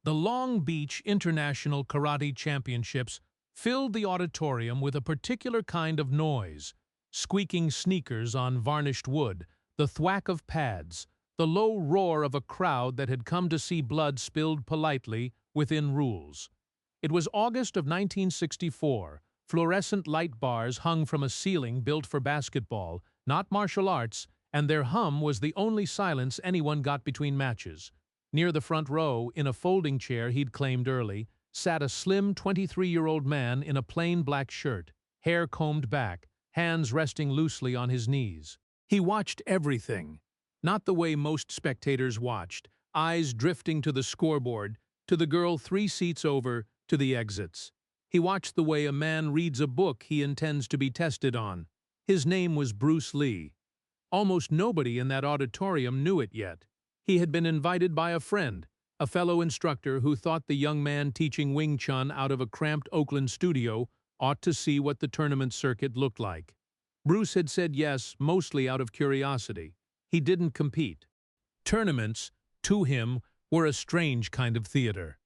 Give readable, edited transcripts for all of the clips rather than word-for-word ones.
The Long Beach International Karate Championships filled the auditorium with a particular kind of noise: squeaking sneakers on varnished wood, the thwack of pads, the low roar of a crowd that had come to see blood spilled politely within rules. It was August of 1964. Fluorescent light bars hung from a ceiling built for basketball, not martial arts, and their hum was the only silence anyone got between matches. Near the front row, in a folding chair he'd claimed early, sat a slim 23-year-old man in a plain black shirt, hair combed back, hands resting loosely on his knees. He watched everything, not the way most spectators watched, eyes drifting to the scoreboard, to the girl 3 seats over, to the exits. He watched the way a man reads a book he intends to be tested on. His name was Bruce Lee. Almost nobody in that auditorium knew it yet. He had been invited by a friend, a fellow instructor who thought the young man teaching Wing Chun out of a cramped Oakland studio ought to see what the tournament circuit looked like. Bruce had said yes, mostly out of curiosity. He didn't compete. Tournaments, to him, were a strange kind of theater.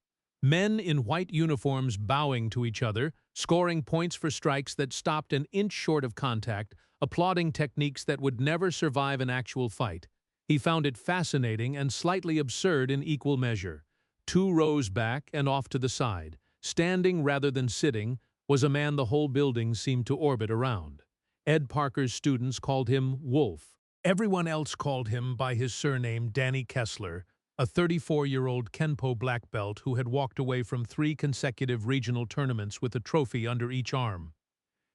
Men in white uniforms bowing to each other, scoring points for strikes that stopped an inch short of contact, applauding techniques that would never survive an actual fight. He found it fascinating and slightly absurd in equal measure. 2 rows back and off to the side, standing rather than sitting, was a man the whole building seemed to orbit around. Ed Parker's students called him Wolf. Everyone else called him by his surname Danny Kessler, a 34-year-old Kenpo black belt who had walked away from 3 consecutive regional tournaments with a trophy under each arm.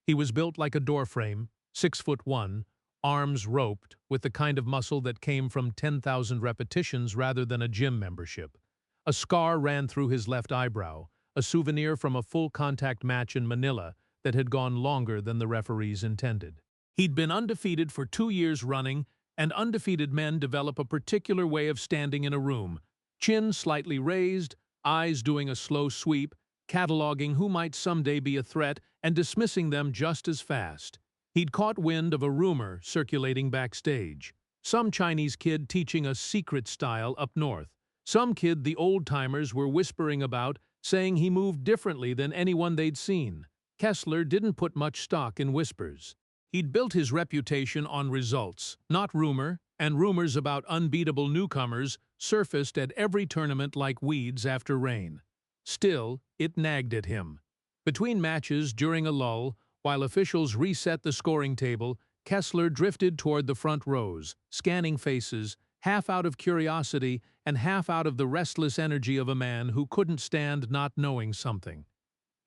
He was built like a doorframe, 6'1", arms roped, with the kind of muscle that came from 10,000 repetitions rather than a gym membership. A scar ran through his left eyebrow, a souvenir from a full-contact match in Manila that had gone longer than the referees intended. He'd been undefeated for 2 years running, and undefeated men develop a particular way of standing in a room, chin slightly raised, eyes doing a slow sweep, cataloging who might someday be a threat and dismissing them just as fast. He'd caught wind of a rumor circulating backstage. Some Chinese kid teaching a secret style up north. Some kid the old-timers were whispering about, saying he moved differently than anyone they'd seen. Kessler didn't put much stock in whispers. He'd built his reputation on results, not rumor, and rumors about unbeatable newcomers surfaced at every tournament like weeds after rain. Still, it nagged at him. Between matches, during a lull, while officials reset the scoring table, Kessler drifted toward the front rows, scanning faces, half out of curiosity and half out of the restless energy of a man who couldn't stand not knowing something.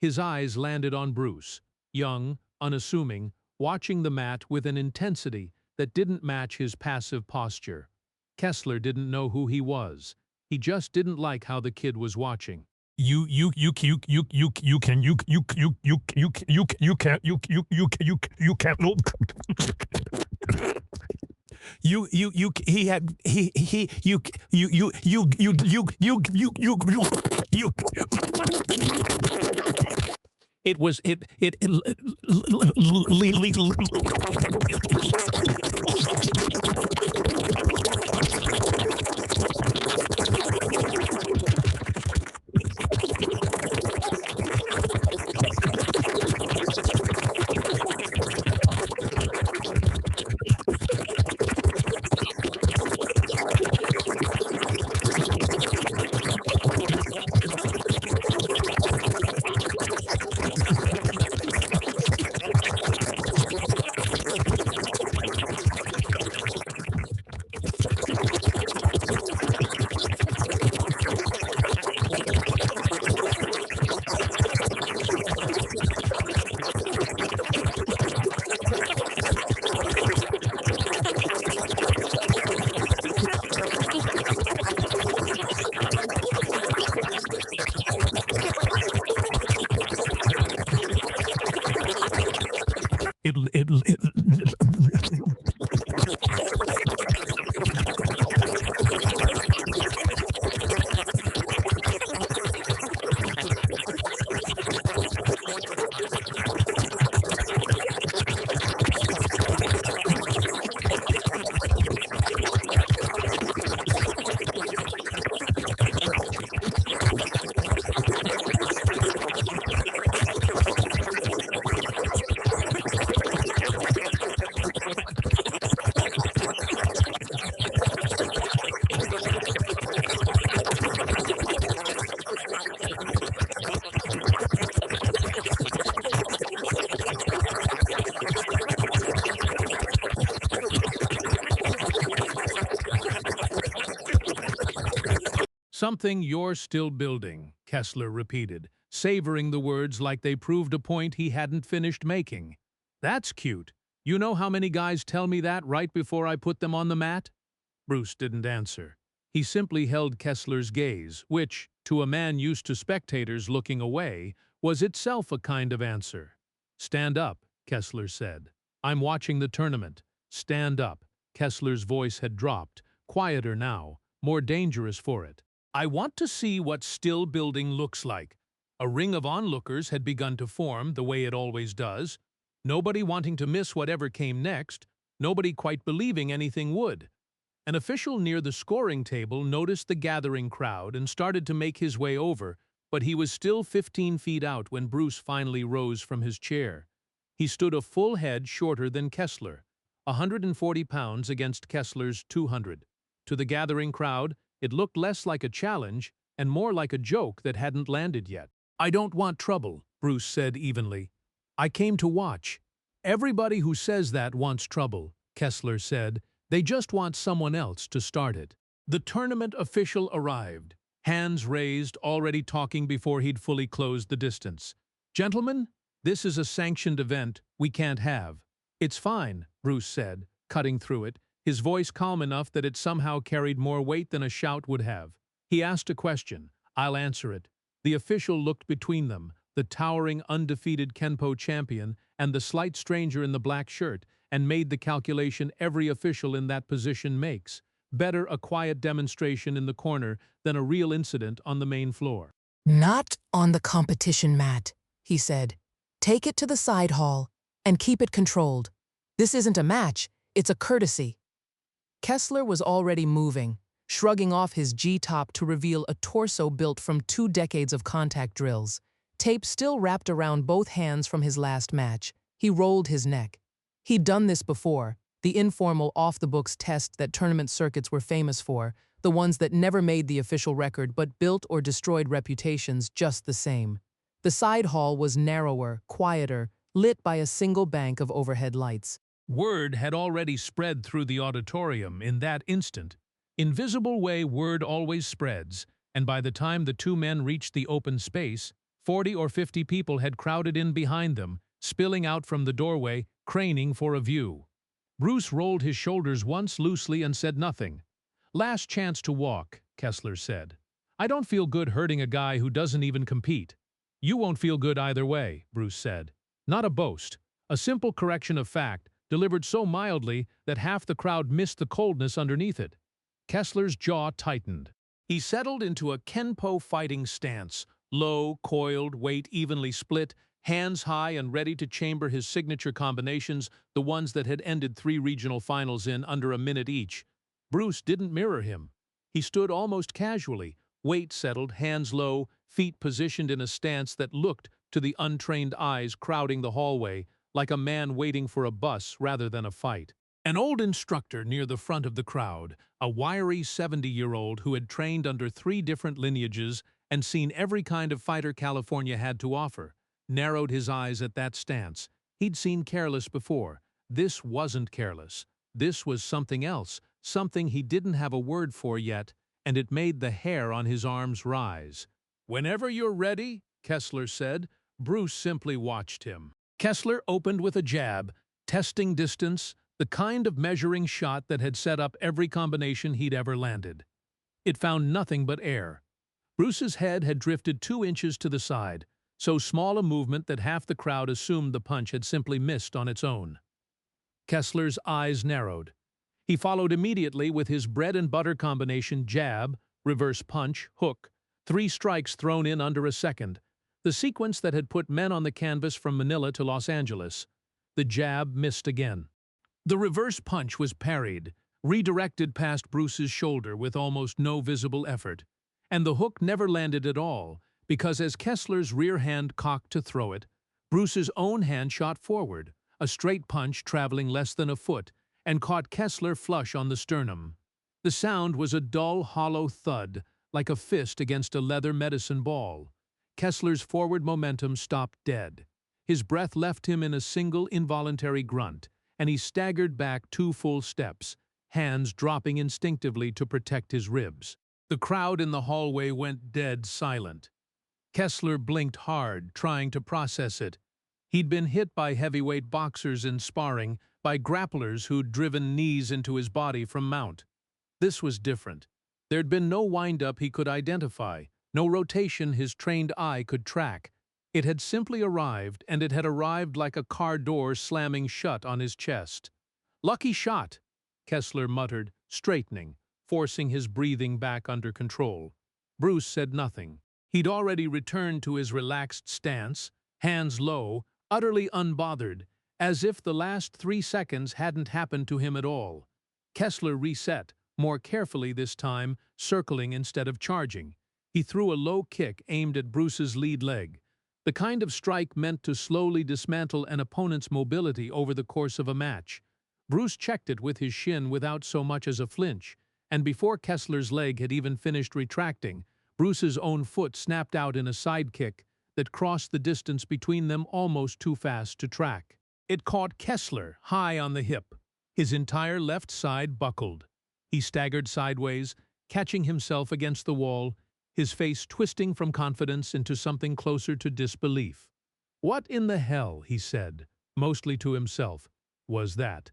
His eyes landed on Bruce, young, unassuming, watching the mat with an intensity that didn't match his passive posture. Kessler didn't know who he was. He just didn't like how the kid was watching. You can't no. He had he you it was it Something you're still building, Kessler repeated, savoring the words like they proved a point he hadn't finished making. That's cute. You know how many guys tell me that right before I put them on the mat? Bruce didn't answer. He simply held Kessler's gaze, which, to a man used to spectators looking away, was itself a kind of answer. "Stand up," Kessler said. "I'm watching the tournament. Stand up." Kessler's voice had dropped, quieter now, more dangerous for it. "I want to see what still building looks like." A ring of onlookers had begun to form, the way it always does. Nobody wanting to miss whatever came next, nobody quite believing anything would. An official near the scoring table noticed the gathering crowd and started to make his way over, but he was still 15 feet out when Bruce finally rose from his chair. He stood a full head shorter than Kessler, 140 pounds against Kessler's 200. To the gathering crowd, it looked less like a challenge and more like a joke that hadn't landed yet. "I don't want trouble," Bruce said evenly. "I came to watch." "Everybody who says that wants trouble," Kessler said. "They just want someone else to start it." The tournament official arrived, hands raised, already talking before he'd fully closed the distance. "Gentlemen, this is a sanctioned event we can't have." "It's fine," Bruce said, cutting through it, his voice calm enough that it somehow carried more weight than a shout would have. He asked a question. "I'll answer it." The official looked between them, the towering undefeated Kenpo champion and the slight stranger in the black shirt, and made the calculation every official in that position makes. Better a quiet demonstration in the corner than a real incident on the main floor. "Not on the competition mat," he said. "Take it to the side hall and keep it controlled. This isn't a match, it's a courtesy." Kessler was already moving, shrugging off his G-top to reveal a torso built from 2 decades of contact drills. Tape still wrapped around both hands from his last match. He rolled his neck. He'd done this before, the informal off-the-books test that tournament circuits were famous for, the ones that never made the official record but built or destroyed reputations just the same. The side hall was narrower, quieter, lit by a single bank of overhead lights. Word had already spread through the auditorium in that instant. Invisible way word always spreads, and by the time the two men reached the open space, 40 or 50 people had crowded in behind them, spilling out from the doorway, craning for a view. Bruce rolled his shoulders once loosely and said nothing. "Last chance to walk," Kessler said. "I don't feel good hurting a guy who doesn't even compete." "You won't feel good either way," Bruce said. Not a boast, a simple correction of fact, delivered so mildly that half the crowd missed the coldness underneath it. Kessler's jaw tightened. He settled into a Kenpo fighting stance, low, coiled, weight evenly split, hands high and ready to chamber his signature combinations, the ones that had ended 3 regional finals in under a minute each. Bruce didn't mirror him. He stood almost casually, weight settled, hands low, feet positioned in a stance that looked, to the untrained eyes crowding the hallway, like a man waiting for a bus rather than a fight. An old instructor near the front of the crowd, a wiry 70-year-old who had trained under 3 different lineages and seen every kind of fighter California had to offer, narrowed his eyes at that stance. He'd seen careless before. This wasn't careless. This was something else, something he didn't have a word for yet, and it made the hair on his arms rise. "Whenever you're ready," Kessler said. Bruce simply watched him. Kessler opened with a jab, testing distance, the kind of measuring shot that had set up every combination he'd ever landed. It found nothing but air. Bruce's head had drifted 2 inches to the side, so small a movement that half the crowd assumed the punch had simply missed on its own. Kessler's eyes narrowed. He followed immediately with his bread-and-butter combination jab, reverse punch, hook, 3 strikes thrown in under a second, the sequence that had put men on the canvas from Manila to Los Angeles. The jab missed again. The reverse punch was parried, redirected past Bruce's shoulder with almost no visible effort, and the hook never landed at all, because as Kessler's rear hand cocked to throw it, Bruce's own hand shot forward, a straight punch traveling less than a foot, and caught Kessler flush on the sternum. The sound was a dull, hollow thud, like a fist against a leather medicine ball. Kessler's forward momentum stopped dead. His breath left him in a single involuntary grunt, and he staggered back 2 full steps, hands dropping instinctively to protect his ribs. The crowd in the hallway went dead silent. Kessler blinked hard, trying to process it. He'd been hit by heavyweight boxers in sparring, by grapplers who'd driven knees into his body from mount. This was different. There'd been no wind-up he could identify, no rotation his trained eye could track. It had simply arrived, and it had arrived like a car door slamming shut on his chest. "Lucky shot," Kessler muttered, straightening, forcing his breathing back under control. Bruce said nothing. He'd already returned to his relaxed stance, hands low, utterly unbothered, as if the last 3 seconds hadn't happened to him at all. Kessler reset, more carefully this time, circling instead of charging. He threw a low kick aimed at Bruce's lead leg, the kind of strike meant to slowly dismantle an opponent's mobility over the course of a match. Bruce checked it with his shin without so much as a flinch, and before Kessler's leg had even finished retracting, Bruce's own foot snapped out in a side kick that crossed the distance between them almost too fast to track. It caught Kessler high on the hip. His entire left side buckled. He staggered sideways, catching himself against the wall, his face twisting from confidence into something closer to disbelief. "What in the hell," he said, mostly to himself, "was that?"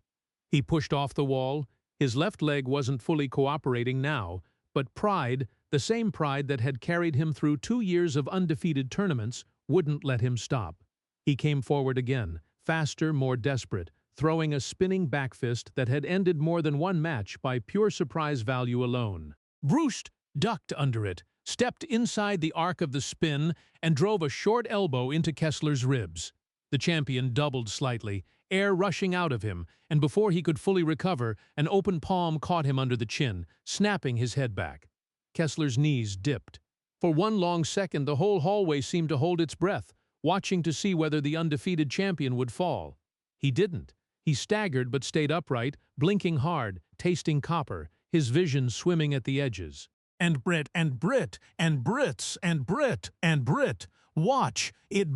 He pushed off the wall. His left leg wasn't fully cooperating now, but pride, the same pride that had carried him through 2 years of undefeated tournaments, wouldn't let him stop. He came forward again, faster, more desperate, throwing a spinning back fist that had ended more than one match by pure surprise value alone. Bruce ducked under it, stepped inside the arc of the spin, and drove a short elbow into Kessler's ribs. The champion doubled slightly, air rushing out of him, and before he could fully recover, an open palm caught him under the chin, snapping his head back. Kessler's knees dipped. For one long second, the whole hallway seemed to hold its breath, watching to see whether the undefeated champion would fall. He didn't. He staggered but stayed upright, blinking hard, tasting copper, his vision swimming at the edges. "And Brit, and Brit, and Brits, and Brit, and Brit. Watch it.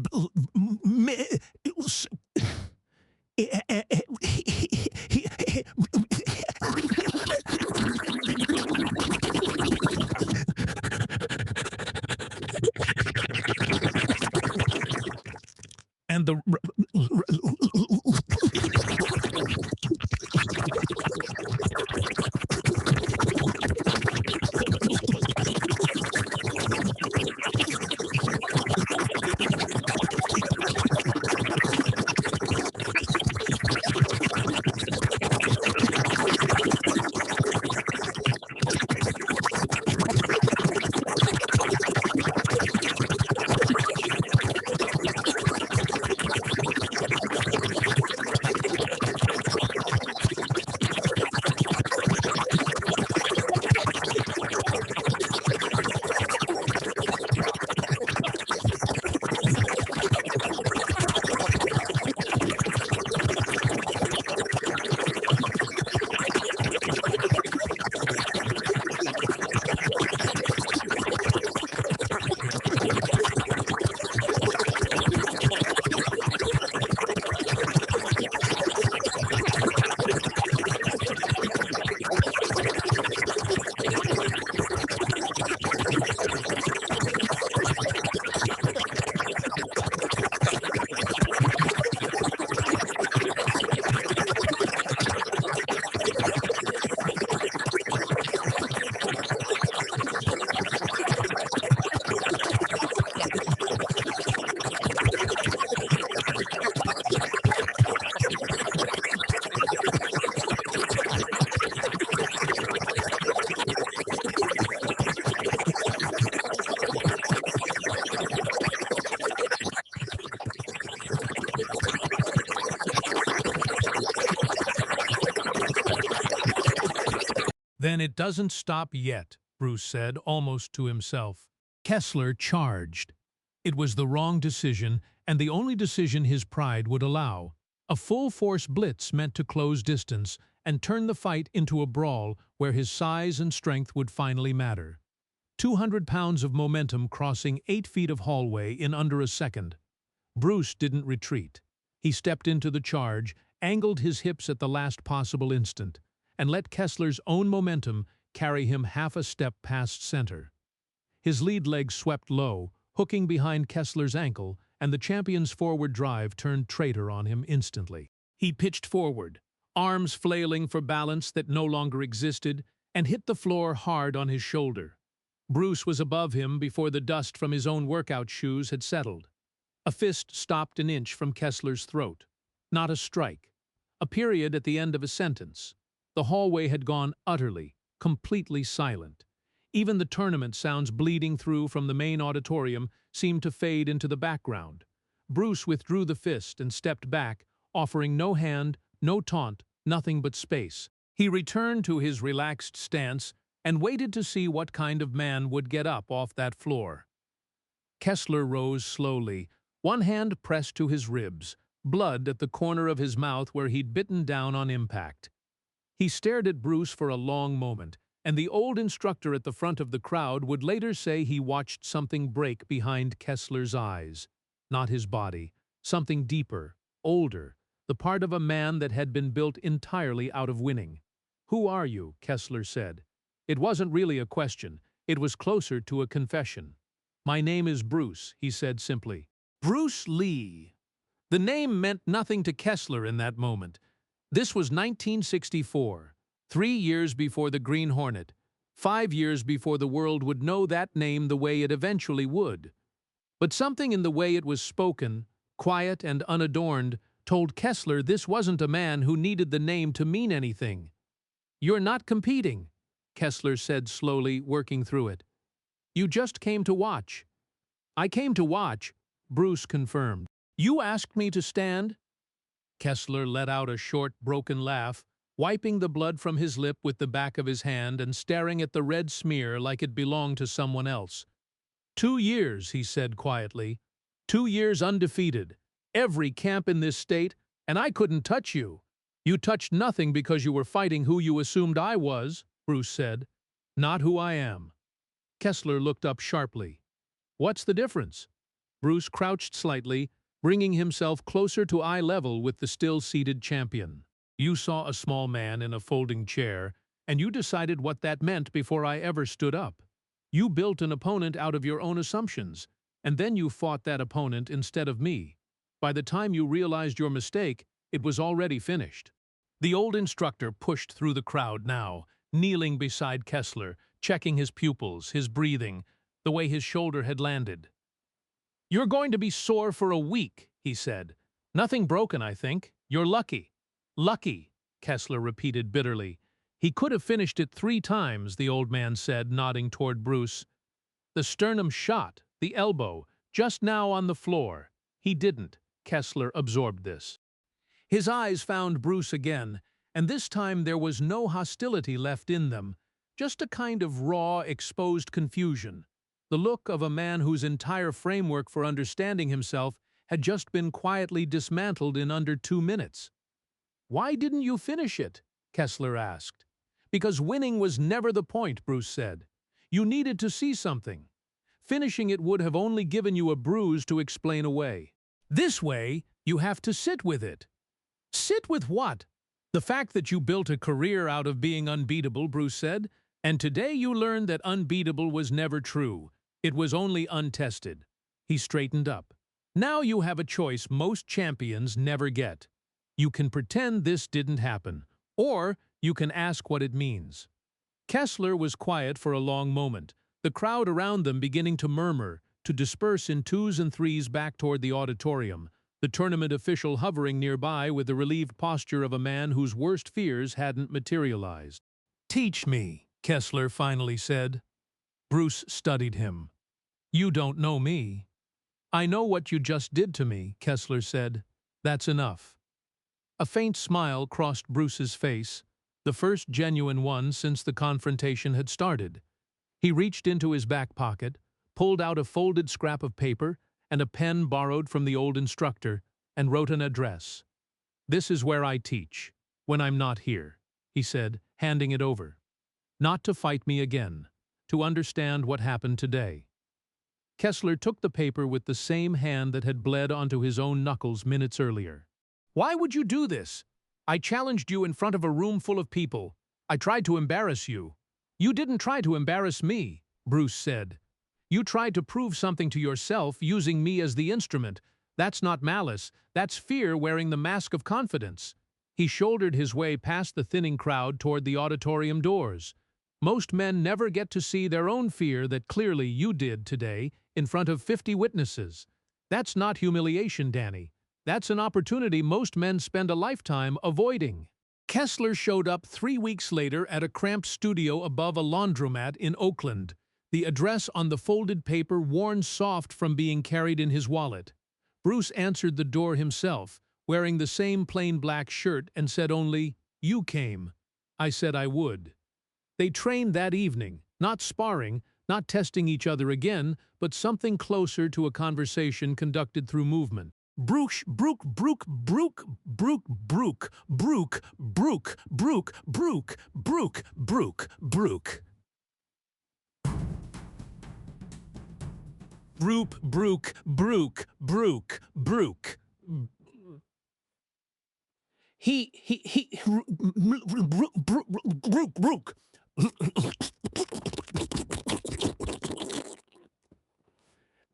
And the "Then it doesn't stop yet," Bruce said, almost to himself. Kessler charged. It was the wrong decision, and the only decision his pride would allow. A full-force blitz meant to close distance and turn the fight into a brawl where his size and strength would finally matter. 200 pounds of momentum crossing 8 feet of hallway in under a second. Bruce didn't retreat. He stepped into the charge, angled his hips at the last possible instant, and let Kessler's own momentum carry him half a step past center. His lead leg swept low, hooking behind Kessler's ankle, and the champion's forward drive turned traitor on him instantly. He pitched forward, arms flailing for balance that no longer existed, and hit the floor hard on his shoulder. Bruce was above him before the dust from his own workout shoes had settled. A fist stopped an inch from Kessler's throat. Not a strike. A period at the end of a sentence. The hallway had gone utterly, completely silent. Even the tournament sounds bleeding through from the main auditorium seemed to fade into the background. Bruce withdrew the fist and stepped back, offering no hand, no taunt, nothing but space. He returned to his relaxed stance and waited to see what kind of man would get up off that floor. Kessler rose slowly, one hand pressed to his ribs, blood at the corner of his mouth where he'd bitten down on impact. He stared at Bruce for a long moment, and the old instructor at the front of the crowd would later say he watched something break behind Kessler's eyes. Not his body, something deeper, older, the part of a man that had been built entirely out of winning. "Who are you?" Kessler said. It wasn't really a question, it was closer to a confession. "My name is Bruce," he said simply. Bruce Lee. The name meant nothing to Kessler in that moment. This was 1964, 3 years before the Green Hornet, 5 years before the world would know that name the way it eventually would. But something in the way it was spoken, quiet and unadorned, told Kessler this wasn't a man who needed the name to mean anything. "You're not competing," Kessler said slowly, working through it. "You just came to watch." "I came to watch," Bruce confirmed. "You asked me to stand?" Kessler let out a short, broken laugh, wiping the blood from his lip with the back of his hand and staring at the red smear like it belonged to someone else. 2 years, he said quietly. 2 years undefeated. Every camp in this state, and I couldn't touch you. You touched nothing because you were fighting who you assumed I was, Bruce said. Not who I am. Kessler looked up sharply. What's the difference? Bruce crouched slightly, bringing himself closer to eye level with the still-seated champion. You saw a small man in a folding chair, and you decided what that meant before I ever stood up. You built an opponent out of your own assumptions, and then you fought that opponent instead of me. By the time you realized your mistake, it was already finished. The old instructor pushed through the crowd now, kneeling beside Kessler, checking his pupils, his breathing, the way his shoulder had landed. You're going to be sore for a week, he said. Nothing broken, I think. You're lucky. Lucky, Kessler repeated bitterly. He could have finished it 3 times, the old man said, nodding toward Bruce. The sternum shot, the elbow, just now on the floor. He didn't. Kessler absorbed this. His eyes found Bruce again, and this time there was no hostility left in them, just a kind of raw, exposed confusion. The look of a man whose entire framework for understanding himself had just been quietly dismantled in under 2 minutes. Why didn't you finish it? Kessler asked. Because winning was never the point, Bruce said. You needed to see something. Finishing it would have only given you a bruise to explain away. This way, you have to sit with it. Sit with what? The fact that you built a career out of being unbeatable, Bruce said, and today you learned that unbeatable was never true. It was only untested. He straightened up. Now you have a choice most champions never get. You can pretend this didn't happen, or you can ask what it means. Kessler was quiet for a long moment, the crowd around them beginning to murmur, to disperse in 2s and 3s back toward the auditorium, the tournament official hovering nearby with the relieved posture of a man whose worst fears hadn't materialized. Teach me, Kessler finally said. Bruce studied him. You don't know me. I know what you just did to me, Kessler said. That's enough. A faint smile crossed Bruce's face, the first genuine one since the confrontation had started. He reached into his back pocket, pulled out a folded scrap of paper and a pen borrowed from the old instructor, and wrote an address. This is where I teach, when I'm not here, he said, handing it over. Not to fight me again, to understand what happened today. Kessler took the paper with the same hand that had bled onto his own knuckles minutes earlier. Why would you do this? I challenged you in front of a room full of people. I tried to embarrass you. "You didn't try to embarrass me," Bruce said. "You tried to prove something to yourself using me as the instrument. That's not malice, that's fear wearing the mask of confidence." He shouldered his way past the thinning crowd toward the auditorium doors. "Most men never get to see their own fear that clearly you did today in front of 50 witnesses. That's not humiliation, Danny. That's an opportunity most men spend a lifetime avoiding." Kessler showed up 3 weeks later at a cramped studio above a laundromat in Oakland, the address on the folded paper worn soft from being carried in his wallet. Bruce answered the door himself, wearing the same plain black shirt, and said only, "You came. I said I would." They trained that evening, not sparring, not testing each other again, but something closer to a conversation conducted through movement. Brook, Brook, Brook, Brook, Brook, Brook, Brook, Brook, Brook, Brook, Brook, Brook, Brook. Brook, Brook, Brook, Brook, Brook. Brook, Brook, Brook.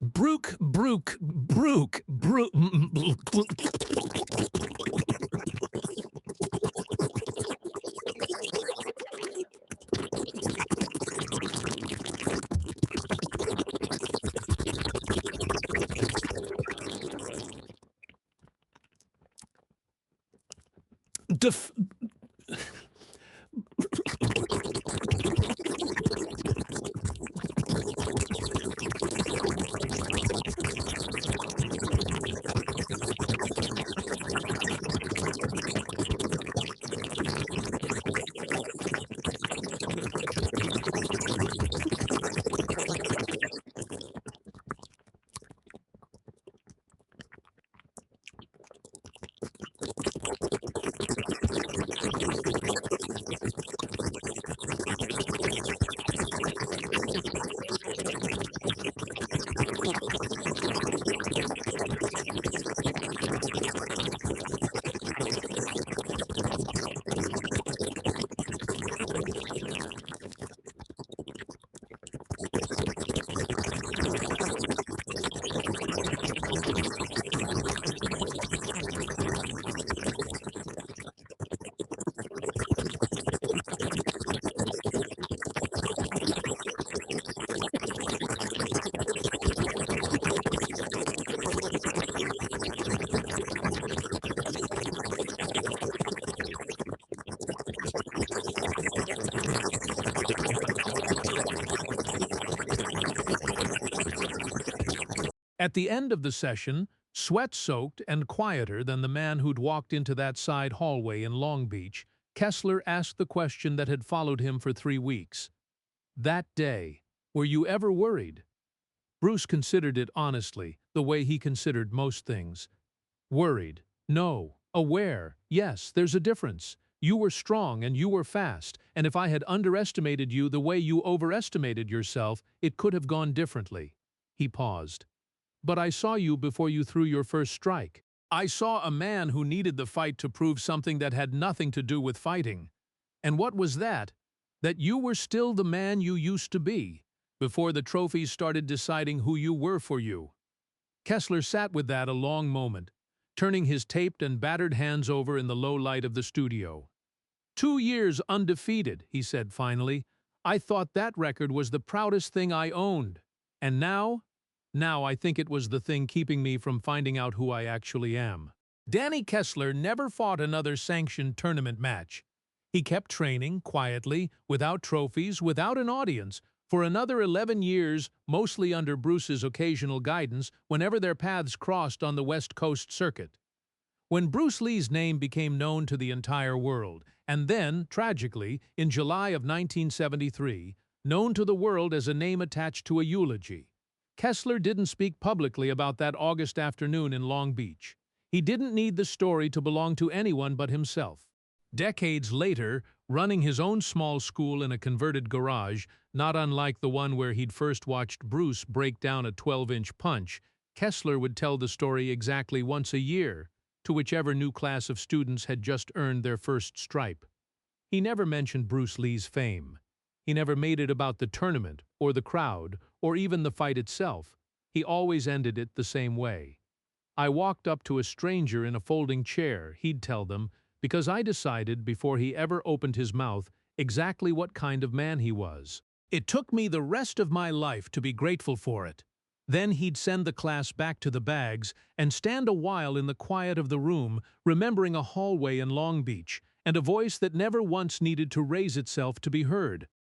Brook, Brook, Brook, Brook. Def At the end of the session, sweat-soaked and quieter than the man who'd walked into that side hallway in Long Beach, Kessler asked the question that had followed him for 3 weeks. "That day, were you ever worried?" Bruce considered it honestly, the way he considered most things. "Worried? No. Aware? Yes, there's a difference. You were strong and you were fast, and if I had underestimated you the way you overestimated yourself, it could have gone differently." He paused. "But I saw you before you threw your first strike. I saw a man who needed the fight to prove something that had nothing to do with fighting. And what was that? That you were still the man you used to be, before the trophies started deciding who you were for you." Kessler sat with that a long moment, turning his taped and battered hands over in the low light of the studio. "2 years undefeated," he said finally. "I thought that record was the proudest thing I owned. And now? Now I think it was the thing keeping me from finding out who I actually am." Danny Kessler never fought another sanctioned tournament match. He kept training, quietly, without trophies, without an audience, for another 11 years, mostly under Bruce's occasional guidance whenever their paths crossed on the West Coast circuit. When Bruce Lee's name became known to the entire world, and then, tragically, in July of 1973, known to the world as a name attached to a eulogy, Kessler didn't speak publicly about that August afternoon in Long Beach. He didn't need the story to belong to anyone but himself. Decades later, running his own small school in a converted garage, not unlike the one where he'd first watched Bruce break down a 12-inch punch, Kessler would tell the story exactly once a year, to whichever new class of students had just earned their first stripe. He never mentioned Bruce Lee's fame. He never made it about the tournament, or the crowd, or even the fight itself. He always ended it the same way. "I walked up to a stranger in a folding chair," he'd tell them, "because I decided, before he ever opened his mouth, exactly what kind of man he was. It took me the rest of my life to be grateful for it." Then he'd send the class back to the bags and stand a while in the quiet of the room, remembering a hallway in Long Beach and a voice that never once needed to raise itself to be heard.